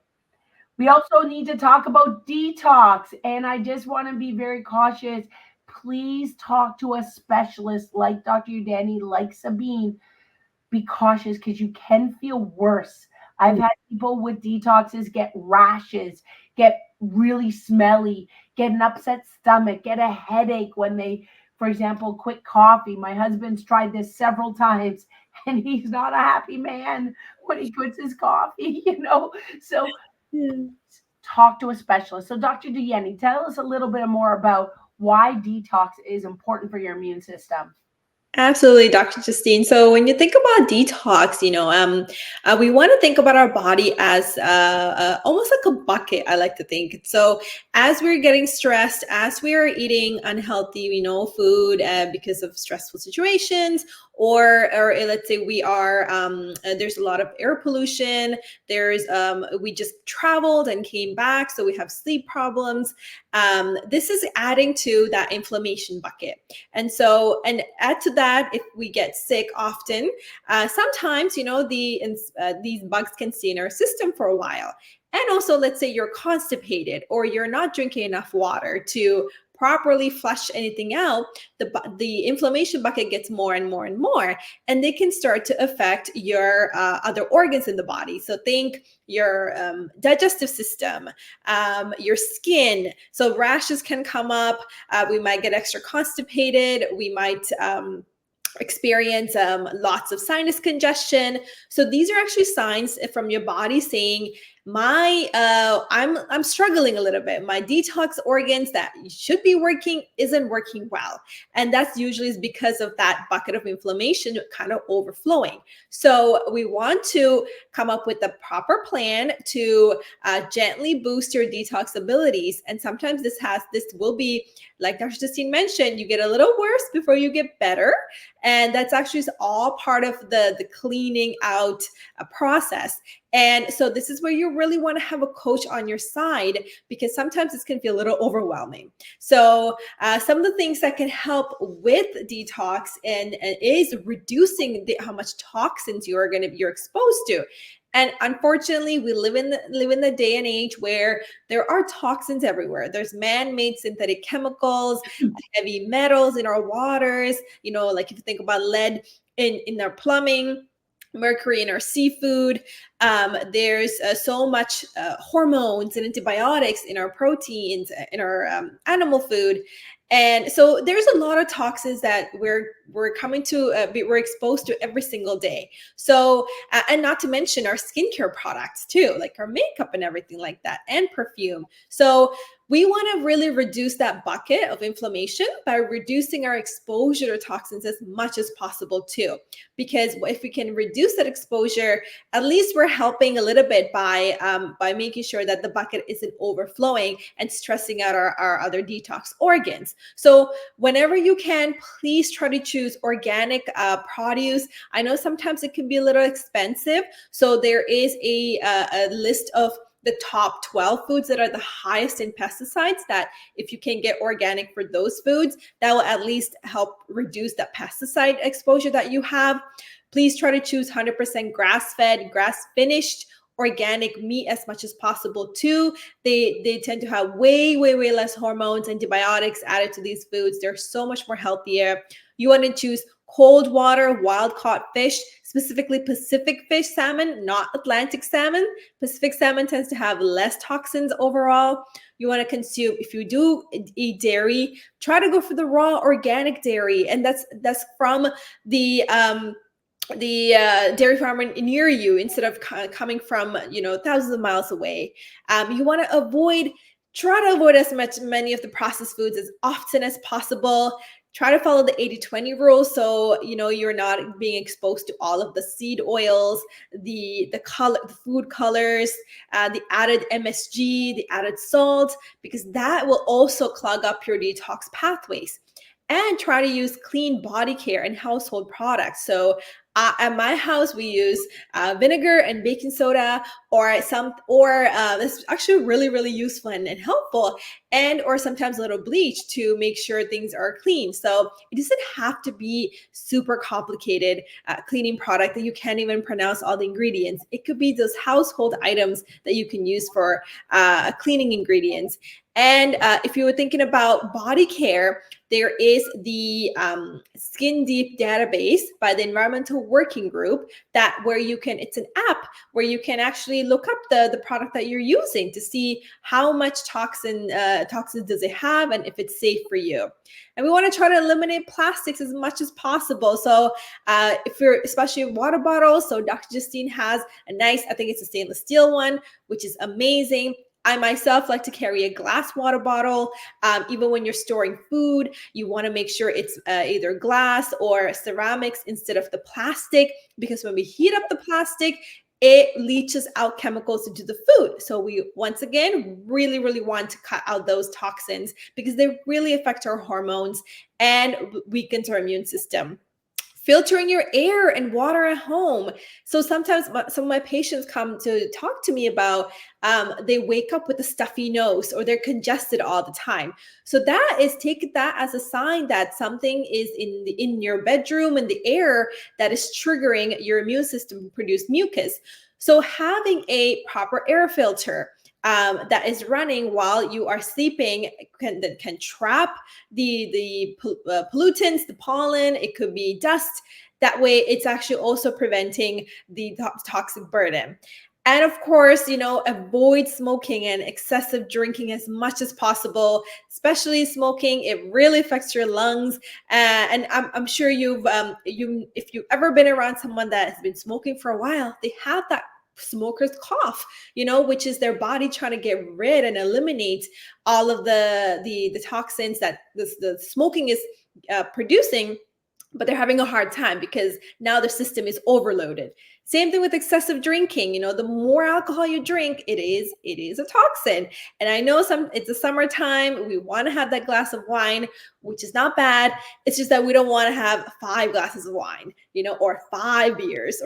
We also need to talk about detox. And I just want to be very cautious. Please talk to a specialist like Dr. Udani, like Sabine. Be cautious because you can feel worse. I've had people with detoxes get rashes, get really smelly, get an upset stomach, get a headache when they, for example, quit coffee. My husband's tried this several times and he's not a happy man when he quits his coffee, So talk to a specialist. So Dr. Udani, tell us a little bit more about why detox is important for your immune system. Absolutely, Dr. Justine. So when you think about detox, we want to think about our body as almost like a bucket, I like to think. So as we're getting stressed, as we are eating unhealthy, food because of stressful situations, or let's say we are, there's a lot of air pollution, we just traveled and came back, so we have sleep problems. This is adding to that inflammation bucket. And add to that, if we get sick often, sometimes, these bugs can stay in our system for a while. And also, let's say you're constipated or you're not drinking enough water to properly flush anything out, the inflammation bucket gets more and more and more, and they can start to affect your other organs in the body. So think your digestive system, your skin. So rashes can come up. We might get extra constipated. We might experience lots of sinus congestion. So these are actually signs from your body saying, I'm struggling a little bit. My detox organs that should be working isn't working well. And that's usually is because of that bucket of inflammation kind of overflowing. So we want to come up with a proper plan to gently boost your detox abilities. And sometimes this will be, like Dr. Justine mentioned, you get a little worse before you get better. And that's actually all part of the cleaning out process. And so this is where you really want to have a coach on your side, because sometimes this can feel a little overwhelming. So some of the things that can help with detox and is reducing how much toxins you're exposed to. And unfortunately, we live in the day and age where there are toxins everywhere. There's man-made synthetic chemicals, heavy metals in our waters, like if you think about lead in our plumbing, mercury in our seafood. There's so much hormones and antibiotics in our proteins, in our animal food. And so there's a lot of toxins that we're coming to, we're exposed to every single day. So, and not to mention our skincare products too, like our makeup and everything like that, and perfume. So we want to really reduce that bucket of inflammation by reducing our exposure to toxins as much as possible too. Because if we can reduce that exposure, at least we're helping a little bit by making sure that the bucket isn't overflowing and stressing out our other detox organs. So whenever you can, please try to choose organic produce. I know sometimes it can be a little expensive. So there is a list of the top 12 foods that are the highest in pesticides, that if you can get organic for those foods, that will at least help reduce that pesticide exposure that you have. Please try to choose 100% grass-fed, grass-finished organic meat as much as possible too. They tend to have way less hormones, antibiotics added to these foods. They're so much more healthier. You want to choose cold water, wild caught fish, specifically Pacific fish salmon, not Atlantic salmon. Pacific salmon tends to have less toxins overall. You want to consume, if you do eat dairy, try to go for the raw organic dairy, and that's from the dairy farmer near you instead of coming from thousands of miles away. You want to try to avoid as many of the processed foods as often as possible. Try to follow the 80-20 rule, so you're not being exposed to all of the seed oils, the food colors, the added MSG, the added salt, because that will also clog up your detox pathways. And try to use clean body care and household products. So at my house, we use vinegar and baking soda, or it's actually really, really useful and helpful, or sometimes a little bleach to make sure things are clean. So it doesn't have to be super complicated cleaning product that you can't even pronounce all the ingredients. It could be those household items that you can use for cleaning ingredients. And if you were thinking about body care, there is the Skin Deep database by the Environmental Working Group it's an app where you can actually look up the product that you're using to see how much toxins does it have and if it's safe for you. And we want to try to eliminate plastics as much as possible. So if you're, especially water bottles, so Dr. Justine has a nice, I think it's a stainless steel one, which is amazing. I myself like to carry a glass water bottle. Even when you're storing food, you want to make sure it's either glass or ceramics instead of the plastic, because when we heat up the plastic, it leaches out chemicals into the food. So we, once again, really, really want to cut out those toxins because they really affect our hormones and weakens our immune system. Filtering your air and water at home. So sometimes some of my patients come to talk to me about they wake up with a stuffy nose or they're congested all the time. So take that as a sign that something is in your bedroom and the air that is triggering your immune system to produce mucus. So having a proper air filter that is running while you are sleeping can trap the pollutants, the pollen. It could be dust. That way, it's actually also preventing the toxic burden. And of course, avoid smoking and excessive drinking as much as possible, especially smoking. It really affects your lungs. And I'm sure if you've ever been around someone that has been smoking for a while, they have that smoker's cough, which is their body trying to get rid and eliminate all of the toxins that the smoking is producing, but they're having a hard time because now the system is overloaded. Same thing with excessive drinking. The more alcohol you drink, it is a toxin. And I know it's the summertime. We want to have that glass of wine, which is not bad. It's just that we don't want to have 5 glasses of wine, or 5 beers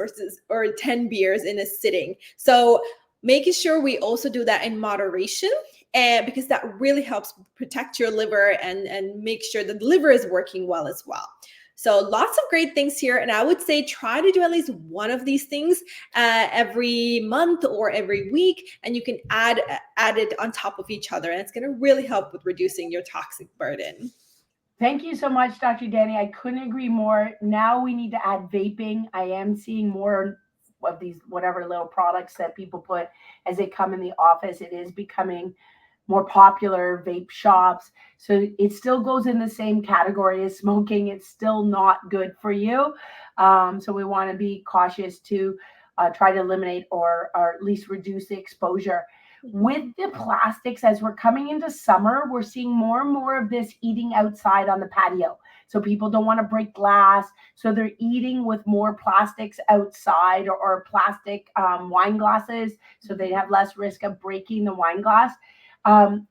or 10 beers in a sitting. So making sure we also do that in moderation, and because that really helps protect your liver and make sure that the liver is working well as well. So lots of great things here. And I would say try to do at least one of these things every month or every week. And you can add it on top of each other. And it's going to really help with reducing your toxic burden. Thank you so much, Dr. Danny. I couldn't agree more. Now we need to add vaping. I am seeing more of these, whatever little products that people put as they come in the office. It is becoming more popular, vape shops. So it still goes in the same category as smoking. It's still not good for you. So we want to be cautious to try to eliminate or at least reduce the exposure. With the plastics, as we're coming into summer, we're seeing more and more of this eating outside on the patio. So people don't want to break glass. So they're eating with more plastics outside or plastic wine glasses. So they have less risk of breaking the wine glass.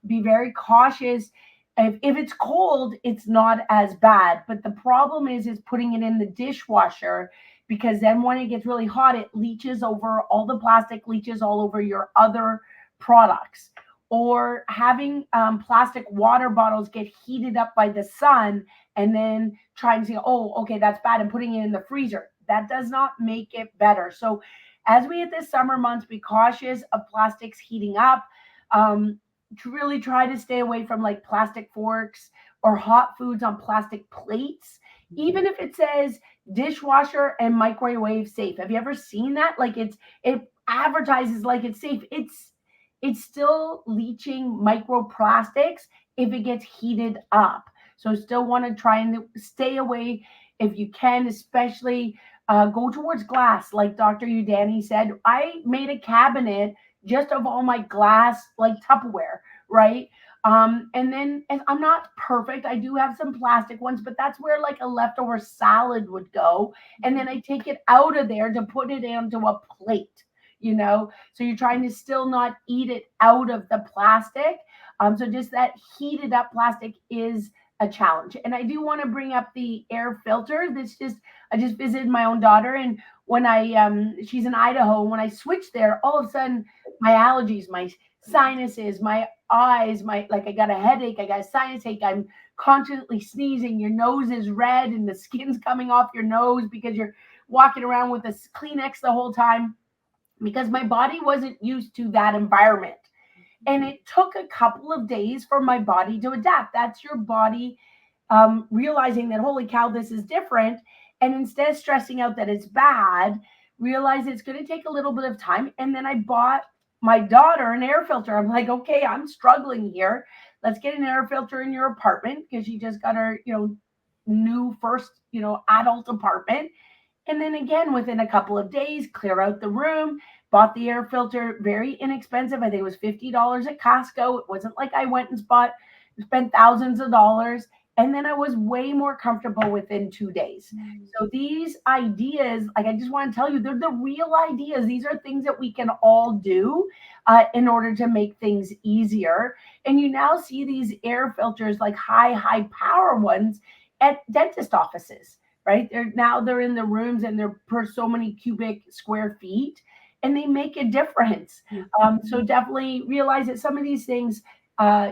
Be very cautious. If it's cold, it's not as bad. But the problem is putting it in the dishwasher, because then when it gets really hot, it leaches over, all the plastic leaches all over your other products. Or having plastic water bottles get heated up by the sun and then trying to say, oh, okay, that's bad, and putting it in the freezer. That does not make it better. So as we hit the summer months, be cautious of plastics heating up. To really try to stay away from like plastic forks or hot foods on plastic plates. even if it says dishwasher and microwave safe. Have you ever seen that? Like it advertises like it's safe. It's still leaching microplastics if it gets heated up. So still want to try and stay away if you can, especially go towards glass. Like Dr. Udani said, I made a cabinet just of all my glass, like Tupperware, right? And I'm not perfect. I do have some plastic ones, but that's where like a leftover salad would go. And then I take it out of there to put it into a plate, you know? So you're trying to still not eat it out of the plastic. So just that heated up plastic is a challenge. And I do want to bring up the air filter. I just visited my own daughter, and when she's in Idaho, when I switched there, all of a sudden my allergies, my sinuses, my eyes, I got a headache, I got a sinus ache, I'm constantly sneezing, your nose is red and the skin's coming off your nose because you're walking around with a Kleenex the whole time, because my body wasn't used to that environment. And it took a couple of days for my body to adapt. That's your body realizing that, holy cow, this is different. And instead of stressing out that it's bad, realize it's going to take a little bit of time. And then I bought my daughter an air filter. I'm like, okay, I'm struggling here. Let's get an air filter in your apartment, because she just got her, new first, adult apartment. And then again, within a couple of days, clear out the room, bought the air filter, very inexpensive. I think it was $50 at Costco. It wasn't like I went and spent thousands of dollars. And then I was way more comfortable within 2 days. So these ideas, like I just want to tell you, they're the real ideas. These are things that we can all do in order to make things easier. And you now see these air filters, like high power ones, at dentist offices. Right? They're in the rooms, and they're per so many cubic square feet, and they make a difference. So definitely realize that some of these things,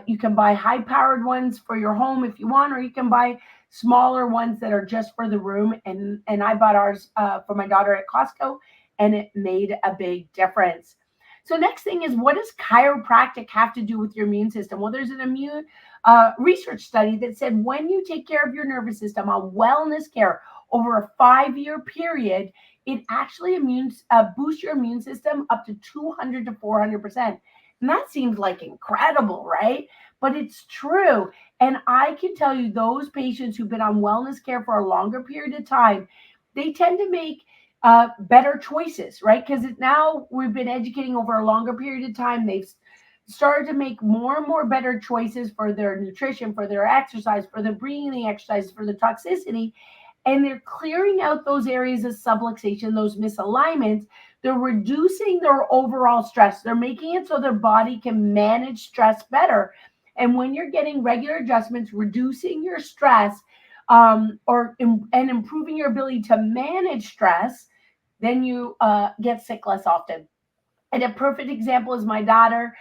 you can buy high powered ones for your home if you want, or you can buy smaller ones that are just for the room. And I bought ours for my daughter at Costco, and it made a big difference. So next thing is, what does chiropractic have to do with your immune system? Well, there's an immune research study that said when you take care of your nervous system on wellness care over a 5-year period, it actually boosts your immune system up to 200 to 400%. And that seems like incredible, right? But it's true. And I can tell you, those patients who've been on wellness care for a longer period of time, they tend to make better choices, right? Because now we've been educating over a longer period of time. They've started to make more and more better choices for their nutrition, for their exercise, for their breathing exercises, for the toxicity. And they're clearing out those areas of subluxation, those misalignments. They're reducing their overall stress. They're making it so their body can manage stress better. And when you're getting regular adjustments, reducing your stress, and improving your ability to manage stress, then you get sick less often. And a perfect example is my daughter.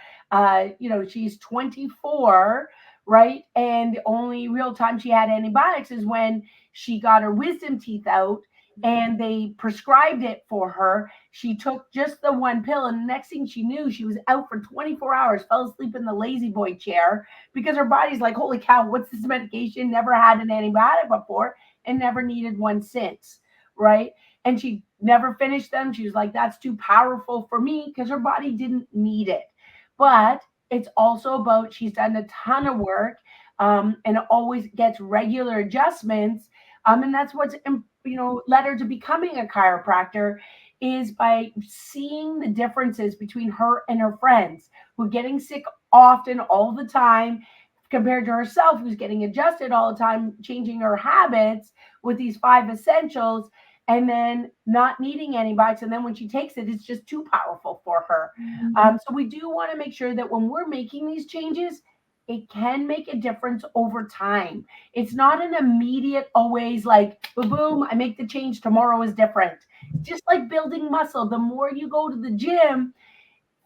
She's 24, right? And the only real time she had antibiotics is when she got her wisdom teeth out, and they prescribed it for her. She took just the one pill, and the next thing she knew, she was out for 24 hours, fell asleep in the lazy boy chair, because her body's like, holy cow, what's this medication? Never had an antibiotic before and never needed one since, right? And she never finished them. She was like, that's too powerful for me, because her body didn't need it. But it's also about, she's done a ton of work, and always gets regular adjustments. And that's what's, led her to becoming a chiropractor, is by seeing the differences between her and her friends who are getting sick often, all the time, compared to herself, who's getting adjusted all the time, changing her habits with these 5 essentials, and then not needing antibiotics. And then when she takes it, it's just too powerful for her. So we do want to make sure that when we're making these changes, it can make a difference over time. It's not an immediate, always like, boom, I make the change, tomorrow is different. Just like building muscle, the more you go to the gym,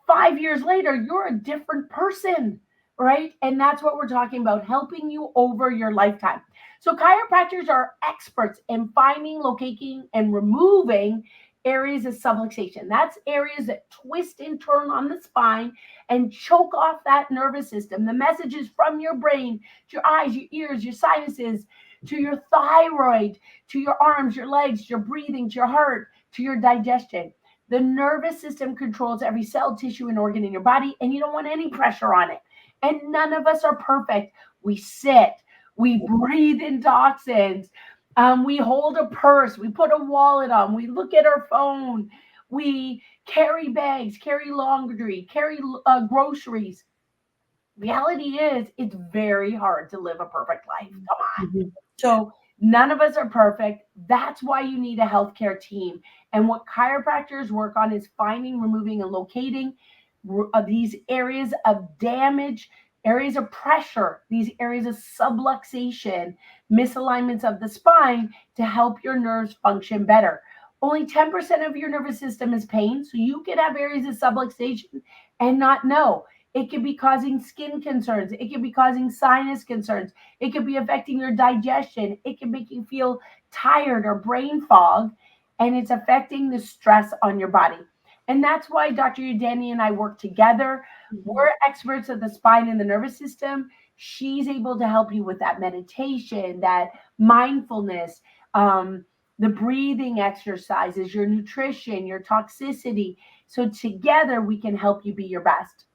5 years later, you're a different person, right? And that's what we're talking about, helping you over your lifetime. So chiropractors are experts in finding, locating, and removing areas of subluxation. That's areas that twist and turn on the spine and choke off that nervous system. The messages from your brain, your eyes, your ears, your sinuses, to your thyroid, to your arms, your legs, your breathing, to your heart, to your digestion. The nervous system controls every cell, tissue, and organ in your body, and you don't want any pressure on it. And none of us are perfect. We sit, we breathe in toxins, we hold a purse, we put a wallet on, we look at our phone, we carry bags, carry laundry, carry groceries. Reality is, it's very hard to live a perfect life. Come on. Mhm. So none of us are perfect. That's why you need a healthcare team. And what chiropractors work on is finding, removing, and locating these areas of damage, areas of pressure, these areas of subluxation, misalignments of the spine to help your nerves function better. Only 10% of your nervous system is pain. So you could have areas of subluxation and not know. It could be causing skin concerns. It could be causing sinus concerns. It could be affecting your digestion. It can make you feel tired or brain fog, and it's affecting the stress on your body. And that's why Dr. Udani and I work together. We're experts of the spine and the nervous system. She's able to help you with that meditation, that mindfulness, the breathing exercises, your nutrition, your toxicity. So together we can help you be your best.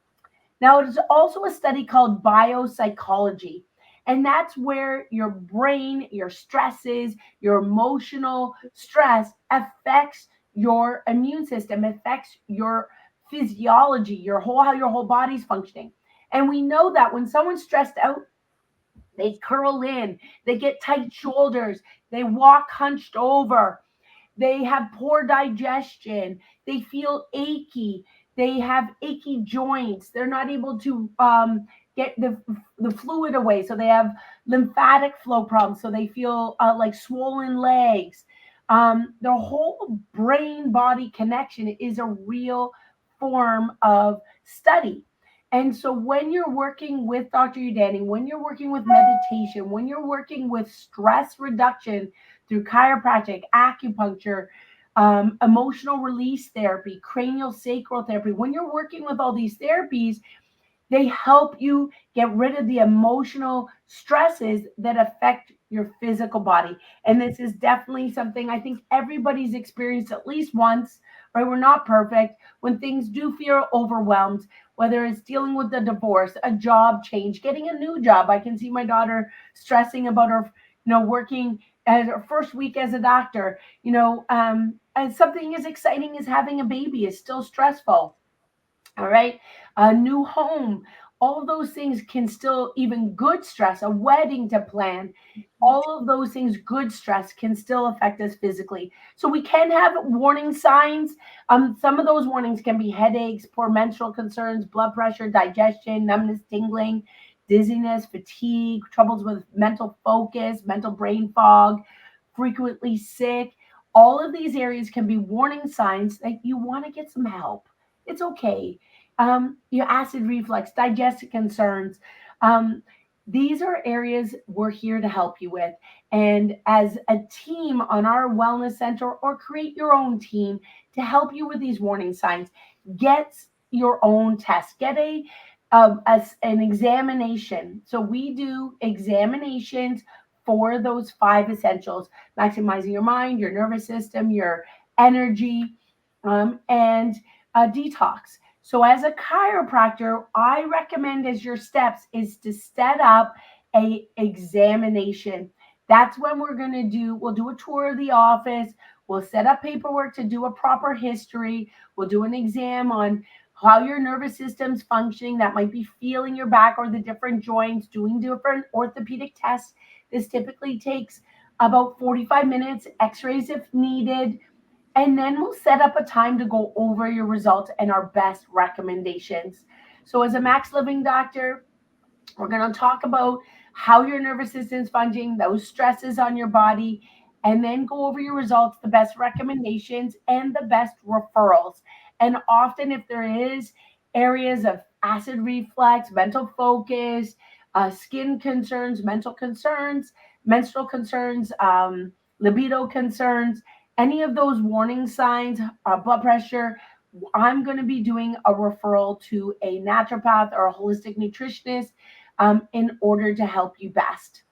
Now, there's also a study called biopsychology, and that's where your brain, your stresses, your emotional stress affects your immune system, affects your physiology, your whole how your whole body's functioning. And we know that when someone's stressed out, they curl in, they get tight shoulders, they walk hunched over, they have poor digestion, they feel achy, they have achy joints, they're not able to get the fluid away, so they have lymphatic flow problems, so they feel like swollen legs. The whole brain body connection is a real form of study. And so when you're working with Dr. Udani, when you're working with meditation, when you're working with stress reduction through chiropractic, acupuncture, emotional release therapy, cranial sacral therapy, when you're working with all these therapies, they help you get rid of the emotional stresses that affect your physical body. And this is definitely something I think everybody's experienced at least once, right? We're not perfect. When things do feel overwhelmed, whether it's dealing with a divorce, a job change, getting a new job. I can see my daughter stressing about her, working as her first week as a doctor, and something as exciting as having a baby is still stressful. All right. A new home. All of those things can still, even good stress, a wedding to plan, all of those things, good stress can still affect us physically. So we can have warning signs. Some of those warnings can be headaches, poor menstrual concerns, blood pressure, digestion, numbness, tingling, dizziness, fatigue, troubles with mental focus, mental brain fog, frequently sick. All of these areas can be warning signs that you want to get some help. It's okay. Your acid reflux, digestive concerns. These are areas we're here to help you with. And as a team on our wellness center, or create your own team to help you with these warning signs, get your own test. Get an examination. So we do examinations for those 5 essentials: maximizing your mind, your nervous system, your energy, and detox. So as a chiropractor, I recommend as your steps is to set up a examination. That's when we'll do a tour of the office. We'll set up paperwork to do a proper history. We'll do an exam on how your nervous system's functioning. That might be feeling your back or the different joints, doing different orthopedic tests. This typically takes about 45 minutes, x-rays if needed. And then we'll set up a time to go over your results and our best recommendations. So as a max living doctor, we're going to talk about how your nervous system is functioning, those stresses on your body, and then go over your results, the best recommendations, and the best referrals. And often, if there is areas of acid reflux, mental focus, skin concerns, mental concerns, menstrual concerns, libido concerns, any of those warning signs, blood pressure, I'm going to be doing a referral to a naturopath or a holistic nutritionist in order to help you best.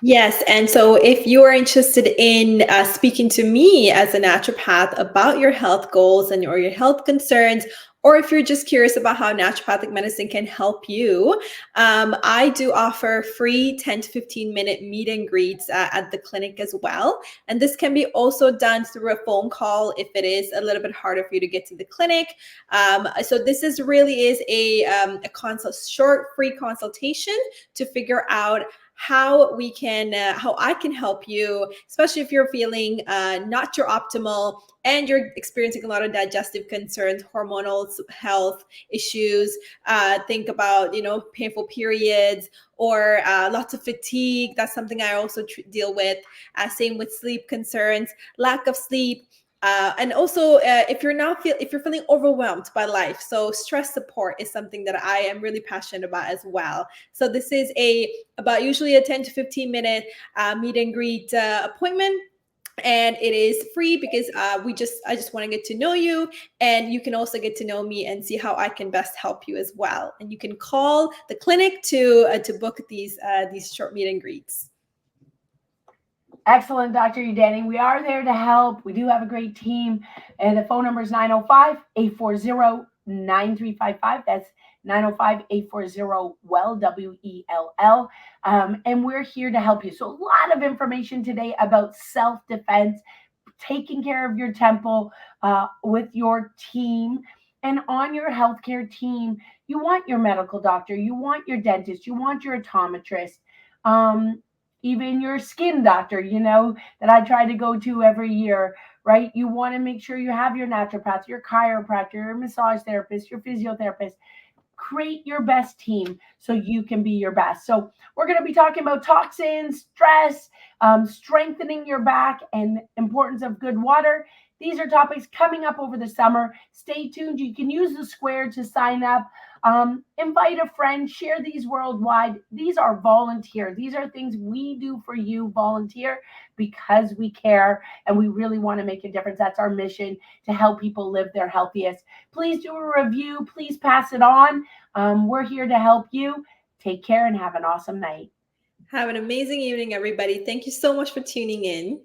Yes. And so if you are interested in speaking to me as a naturopath about your health goals and or your health concerns, or if you're just curious about how naturopathic medicine can help you, I do offer free 10 to 15 minute meet and greets at the clinic as well. And this can be also done through a phone call if it is a little bit harder for you to get to the clinic. So this is really a short free consultation to figure out how I can help you, especially if you're feeling not your optimal and you're experiencing a lot of digestive concerns, hormonal health issues. Think about, painful periods or lots of fatigue. That's something I also deal with. Same with sleep concerns, lack of sleep. And also, if you're feeling overwhelmed by life, so stress support is something that I am really passionate about as well. So this is about usually a 10 to 15 minute meet and greet appointment. And it is free because I just want to get to know you, and you can also get to know me and see how I can best help you as well. And you can call the clinic to book these short meet and greets. Excellent, Dr. Udani. We are there to help. We do have a great team. And the phone number is 905-840-9355. That's 905-840-WELL, W-E-L-L. And we're here to help you. So a lot of information today about self-defense, taking care of your temple with your team. And on your healthcare team, you want your medical doctor, you want your dentist, you want your optometrist. Even your skin doctor, that I try to go to every year, right? You want to make sure you have your naturopath, your chiropractor, your massage therapist, your physiotherapist. Create your best team so you can be your best. So we're going to be talking about toxins, stress, strengthening your back, and importance of good water. These are topics coming up over the summer. Stay tuned. You can use the square to sign up. Invite a friend, share these worldwide. These are volunteer. These are things we do for you, volunteer, because we care and we really want to make a difference. That's our mission, to help people live their healthiest. Please do a review. Please pass it on. We're here to help you. Take care and have an awesome night. Have an amazing evening, everybody. Thank you so much for tuning in.